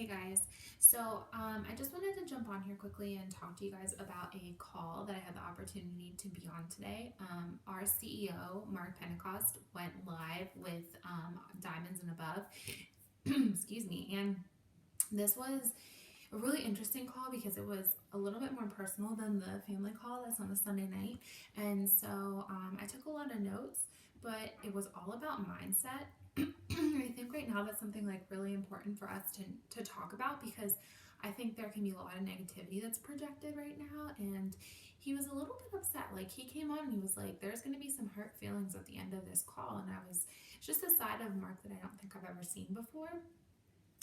Hey guys, I just wanted to jump on here quickly and talk to you guys about a call that I had the opportunity to be on today. Our CEO, Mark Pentecost, went live with Diamonds and Above, excuse me, and this was a really interesting call because it was a little bit more personal than the family call that's on the Sunday night. And so I took a lot of notes, but it was all about mindset. I think right now that's something like really important for us to talk about because I think there can be a lot of negativity that's projected right now. And he was a little bit upset. Like he came on and he was like, there's going to be some hurt feelings at the end of this call. And it's just a side of Mark that I don't think I've ever seen before.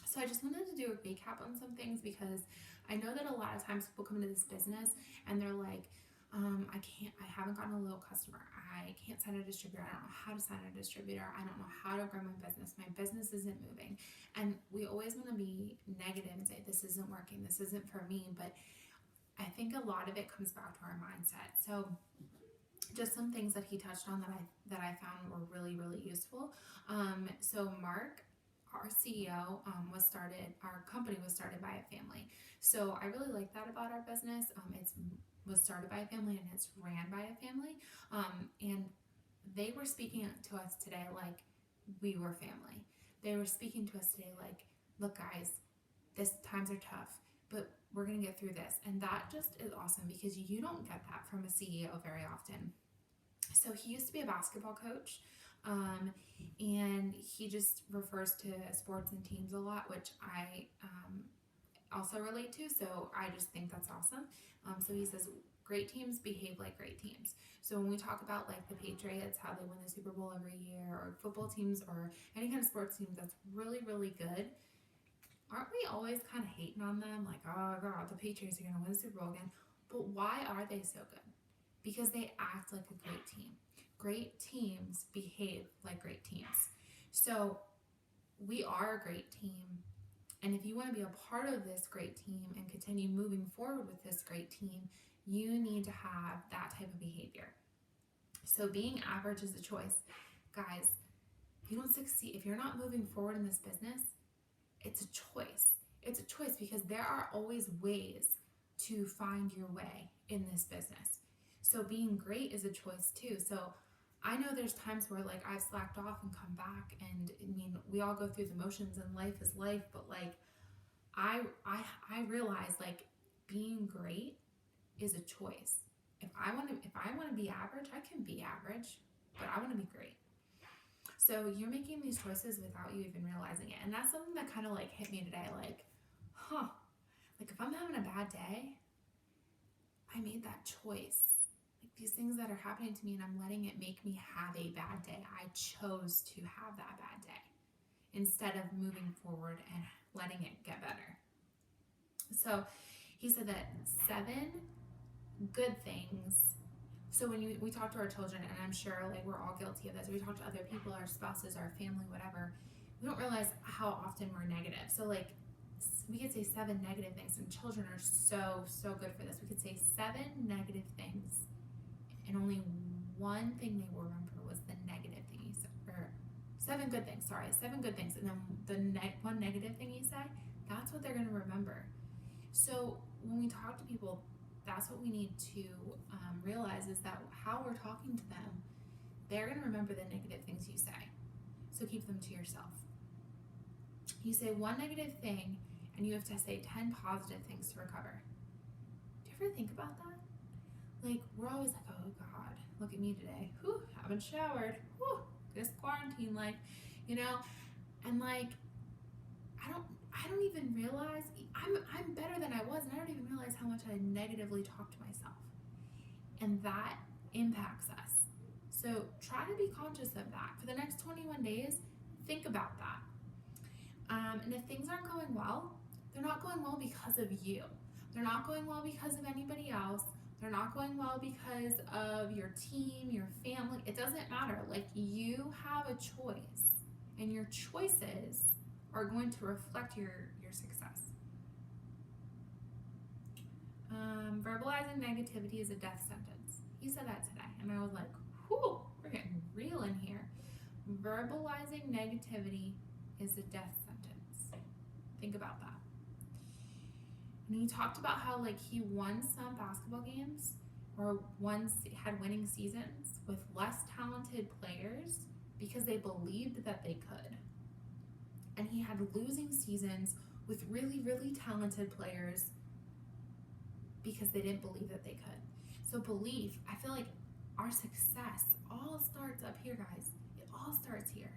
So I just wanted to do a recap on some things because I know that a lot of times people come into this business and they're like, I haven't gotten a loyal customer. I can't sign a distributor. I don't know how to sign a distributor. I don't know how to grow my business. My business isn't moving. And we always want to be negative and say, this isn't working. This isn't for me. But I think a lot of it comes back to our mindset. So just some things that he touched on that I found were really, really useful. So Mark, our CEO, our company was started by a family. So I really like that about our business. It's was started by a family and it's ran by a family. And they were speaking to us today like we were family. They were speaking to us today like, look guys, this times are tough, but we're gonna get through this. And that just is awesome because you don't get that from a CEO very often. So he used to be a basketball coach, and he just refers to sports and teams a lot, which I also relate to. So I just think that's awesome. So he says, great teams behave like great teams. So when we talk about like the Patriots, how they win the Super Bowl every year, or football teams, or any kind of sports teams that's really, really good, aren't we always kind of hating on them? Like, oh God, the Patriots are going to win the Super Bowl again. But why are they so good? Because they act like a great team. Great teams behave like great teams. So we are a great team. And if you want to be a part of this great team and continue moving forward with this great team, you need to have that type of behavior. So being average is a choice. Guys, if you don't succeed, if you're not moving forward in this business, it's a choice. It's a choice because there are always ways to find your way in this business. So being great is a choice too. So I know there's times where like I've slacked off and come back, and I mean we all go through the motions and life is life, but like I realize like being great is a choice. If I want to be average, I can be average, but I want to be great. So you're making these choices without you even realizing it. And that's something that kind of like hit me today, like, like if I'm having a bad day, I made that choice. Like these things that are happening to me and I'm letting it make me have a bad day. I chose to have that bad day instead of moving forward and letting it get better. So he said that 7 good things. So when we talk to our children, and I'm sure like we're all guilty of this, we talk to other people, our spouses, our family, whatever, we don't realize how often we're negative. So like we could say 7 negative things, and children are so good for this. We could say 7 negative things, and only one thing they will remember was the negative thing you said, or 7 good things. Sorry, 7 good things, and then the one negative thing you say, that's what they're going to remember. So when we talk to people, that's what we need to realize is that how we're talking to them, they're going to remember the negative things you say. So keep them to yourself. You say one negative thing and you have to say 10 positive things to recover. Do you ever think about that? Like we're always like, oh God, look at me today. Whew, haven't showered. Whew, this quarantine life, and like I don't even realize I'm better than I was, and I don't even realize how much I negatively talk to myself. And that impacts us. So try to be conscious of that. For the next 21 days, think about that. And if things aren't going well, they're not going well because of you. They're not going well because of anybody else. They're not going well because of your team, your family. It doesn't matter. Like you have a choice, and your choices are going to reflect your success. Verbalizing negativity is a death sentence. He said that today, and I was like, whew, we're getting real in here. Verbalizing negativity is a death sentence. Think about that. And he talked about how like he won some basketball games or had winning seasons with less talented players because they believed that they could. And he had losing seasons with really, really talented players because they didn't believe that they could. So belief, I feel like our success all starts up here, guys. It all starts here.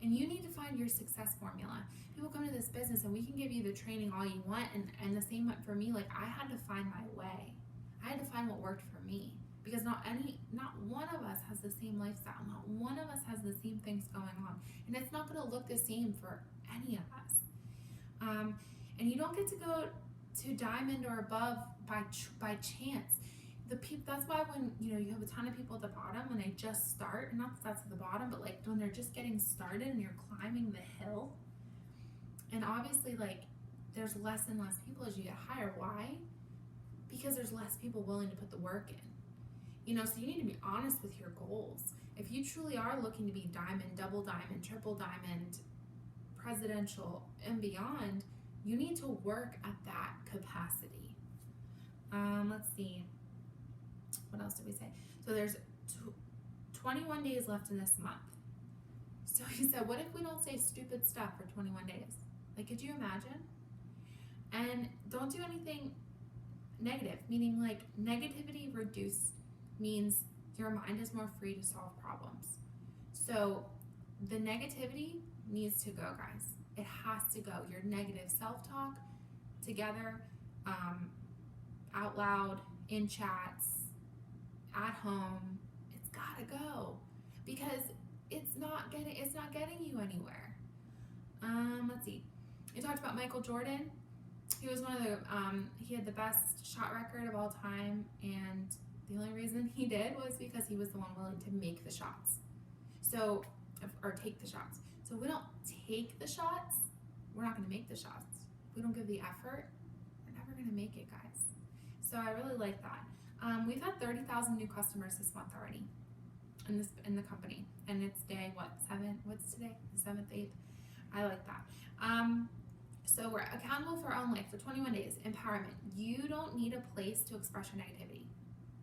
And you need to find your success formula. People come to this business and we can give you the training all you want, and the same went for me. Like, I had to find my way. I had to find what worked for me, because not one of us has the same lifestyle. Not one of us has the same things going on, and it's not going to look the same for any of us. And you don't get to go to diamond or above by chance. That's why when you have a ton of people at the bottom when they just start, and not that that's at the bottom, but like when they're just getting started and you're climbing the hill, and obviously like there's less and less people as you get higher. Why? Because there's less people willing to put the work in. So you need to be honest with your goals. If you truly are looking to be diamond, double diamond, triple diamond, presidential, and beyond, you need to work at that capacity. Let's see. What else did we say? So there's 21 days left in this month. So he said, what if we don't say stupid stuff for 21 days? Like, could you imagine? And don't do anything negative, meaning like negativity reduced means your mind is more free to solve problems. So the negativity needs to go, guys. It has to go. Your negative self-talk together, out loud, in chats, at home, it's gotta go, because it's not getting you anywhere. Let's see. We talked about Michael Jordan. He was he had the best shot record of all time, and the only reason he did was because he was the one willing to make the shots. Or take the shots. So if we don't take the shots, we're not gonna make the shots. If we don't give the effort, we're never gonna make it, guys. So I really like that. We've had 30,000 new customers this month already in the company, and it's day 7? What's today? The 7th, 8th. I like that. So we're accountable for our own life for 21 days. Empowerment. You don't need a place to express your negativity.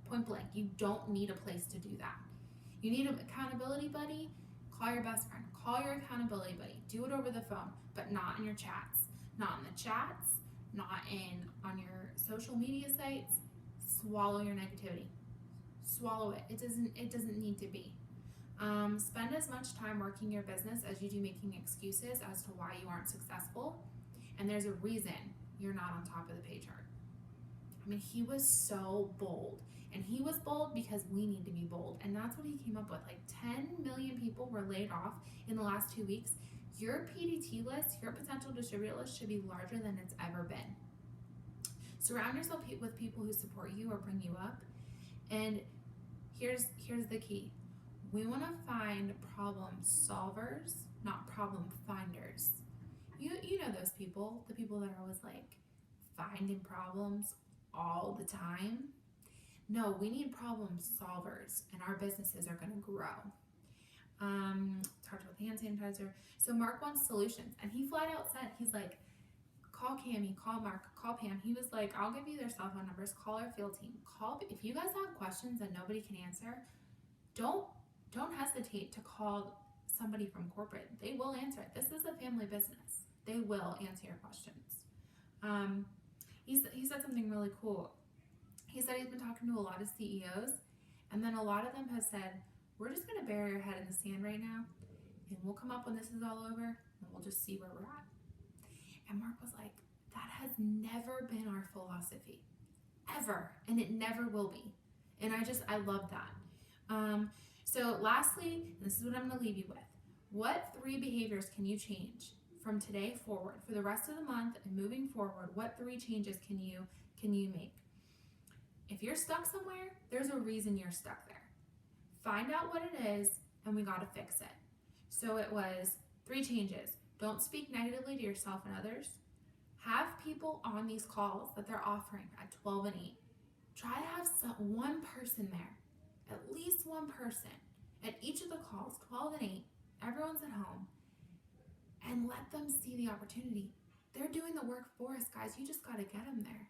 Point blank. You don't need a place to do that. You need an accountability buddy. Call your best friend. Call your accountability buddy. Do it over the phone, but not in your chats. Not in the chats. Not on your social media sites. Swallow your negativity. Swallow it. It doesn't need to be. Spend as much time working your business as you do making excuses as to why you aren't successful. And there's a reason you're not on top of the pay chart. I mean, he was so bold. And he was bold because we need to be bold. And that's what he came up with. Like 10 million people were laid off in the last 2 weeks. Your PDT list, your potential distributor list, should be larger than it's ever been. Surround yourself with people who support you or bring you up. And here's the key. We want to find problem solvers, not problem finders. You know those people, the people that are always like finding problems all the time. No, we need problem solvers, and our businesses are going to grow. Talked about the hand sanitizer. So Mark wants solutions, and he flat out said, he's like, call Cami, call Mark, call Pam. He was like, I'll give you their cell phone numbers. Call our field team. If you guys have questions that nobody can answer, don't hesitate to call somebody from corporate. They will answer it. This is a family business. They will answer your questions. He said something really cool. He said he's been talking to a lot of CEOs, and then a lot of them have said, we're just going to bury our head in the sand right now, and we'll come up when this is all over, and we'll just see where we're at. And Mark was like, that has never been our philosophy, ever, and it never will be. And I love that. So lastly, this is what I'm going to leave you with. What 3 behaviors can you change from today forward for the rest of the month and moving forward? What 3 changes can you make? If you're stuck somewhere, there's a reason you're stuck there. Find out what it is, and we got to fix it. So it was 3 changes. Don't speak negatively to yourself and others. Have people on these calls that they're offering at 12 and 8. Try to have one person there, at least one person at each of the calls, 12 and 8. Everyone's at home, and let them see the opportunity. They're doing the work for us, guys. You just got to get them there.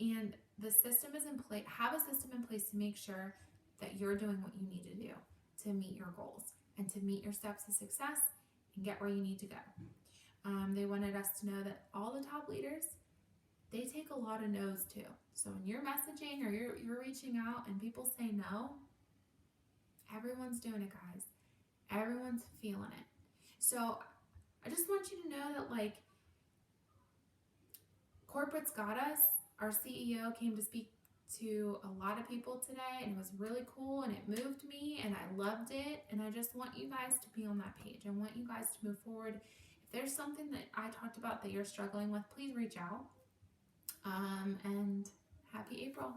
And the system is in place. Have a system in place to make sure that you're doing what you need to do to meet your goals and to meet your steps to success and get where you need to go. They wanted us to know that all the top leaders, they take a lot of no's too. So when you're messaging or you're reaching out and people say no, everyone's doing it, guys. Everyone's feeling it. So I just want you to know that, like, corporate's got us. Our CEO came to speak to a lot of people today, and it was really cool, and it moved me, and I loved it. And I just want you guys to be on that page. I want you guys to move forward. If there's something that I talked about that you're struggling with, please reach out. And happy April.